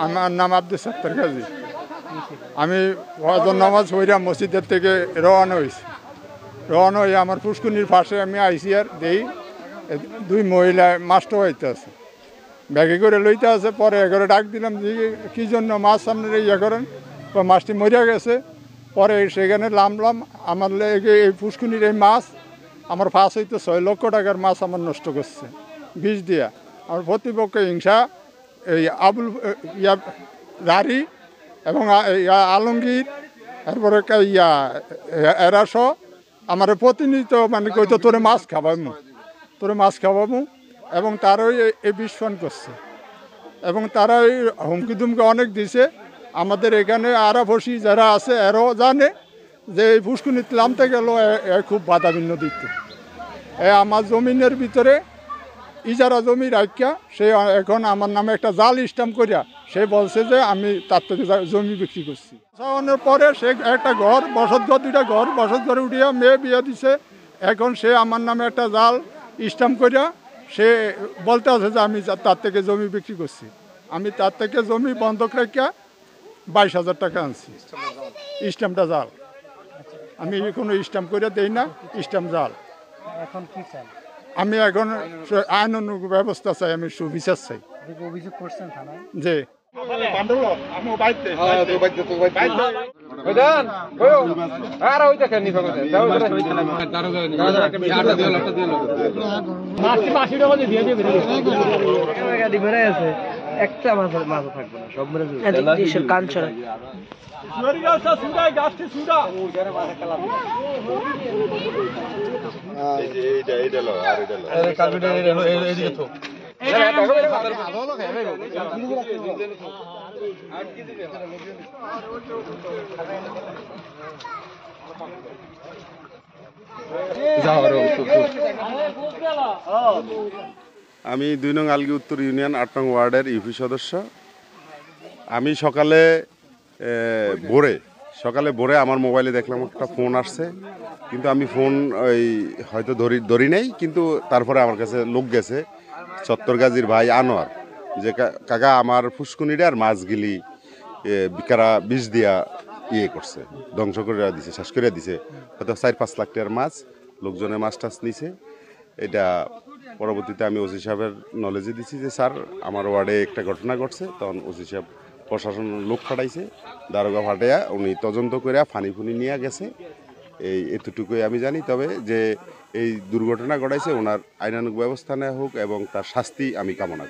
আমার নাম আব্দুল সত্তার গাজী। আমি ফজর নামাজ হইরা মসজিদের থেকে রওনা হয়েছি। রওনা হয়ে আমার পুষ্কুনির পাশে আমি আইসি আর দেই দুই মহিলা মাছটা হইতে আছে, ব্যাগে করে লইতে আছে। পরে এগারো ডাক দিলাম যে কী জন্য মাছ সামনে ইয়ে করেন, মাছটি মরিয়া গেছে। পরে সেখানে নামলাম, আমার লেগে এই পুষ্কুনির এই মাছ আমার 5 হইতে 6 লক্ষ টাকার মাছ আমার নষ্ট করছে বিষ দিয়া। আমার প্রতিপক্ষ হিংসা এই আবুল রারি এবং আলমগীর, তারপরে এরাস আমার প্রতিনিধিত্ব মানে কইতো তোরে মাছ খাওয়াবো, এবং তারাই এই বিস্ফোরণ করছে। এবং তারা এই হুমকি দুমকি অনেক দিছে। আমাদের এখানে আরাফসি যারা আছে এরাও জানে যে এই পুষ্কুনিতে নামতে গেল খুব বাধা বিঘ্ন দিত। আমার জমিনের ভিতরে ইজারা জমি রাখিয়া সে এখন আমার নামে একটা জাল স্ট্যাম্প করিয়া সে বলছে যে আমি তার থেকে জমি বিক্রি করছি। পরে সে একটা ঘর বসতঘর, 2টা ঘর বসতঘরে উঠিয়া মেয়ে বিয়ে দিছে। এখন সে আমার নামে একটা জাল স্ট্যাম্প করিয়া সে বলতে আছে যে আমি তার থেকে জমি বিক্রি করছি। আমি তার থেকে জমি বন্ধক রাখিয়া 22,000 টাকা আনছি। স্ট্যাম্পটা জাল, আমি কোনো স্ট্যাম্প করিয়া দেই না, স্ট্যাম্প জাল। এখন কি চাই? আমি এখন আইনানুগ ব্যবস্থা চাই, আমি সুবিচার চাই। অভিযোগ করছেন থানায়? যে একটা মাছ থাকবে না, সব মেরে কান ছড়া আমি 2 নং আলগি উত্তর ইউনিয়ন 8 নং ওয়ার্ডের ইউপি সদস্য। আমি সকালে ভোরে আমার মোবাইলে দেখলাম একটা ফোন আসছে, কিন্তু আমি ফোন হয়তো ধরি নাই। কিন্তু তারপরে আমার কাছে লোক গেছে সত্তর গাজীর ভাই আনোয়ার, যে কাকা আমার ফুসকুনিটা আর মাছগুলি বিকারা বিষ দিয়া করছে, ধ্বংস করে দিছে, শেষ করে দিছে। হয়তো 4-5 লাখ টাকার মাছ, লোকজনে মাছ টাছ নিছে। এটা পরবর্তীতে আমি ওসি সাহেবের নলেজে দিছি যে স্যার আমার ওয়ার্ডে একটা ঘটনা ঘটছে। তখন ওসি সাহেব প্রশাসন লোক ফাটাইছে, দারোগা ফাটাইয়া উনি তদন্ত করে ফানি নিয়ে গেছে। এতটুকুই আমি জানি। তবে যে এই দুর্ঘটনা ঘটাইছে ওনার আইনানুগ ব্যবস্থা নেওয়া হোক এবং তার শাস্তি আমি কামনা করি।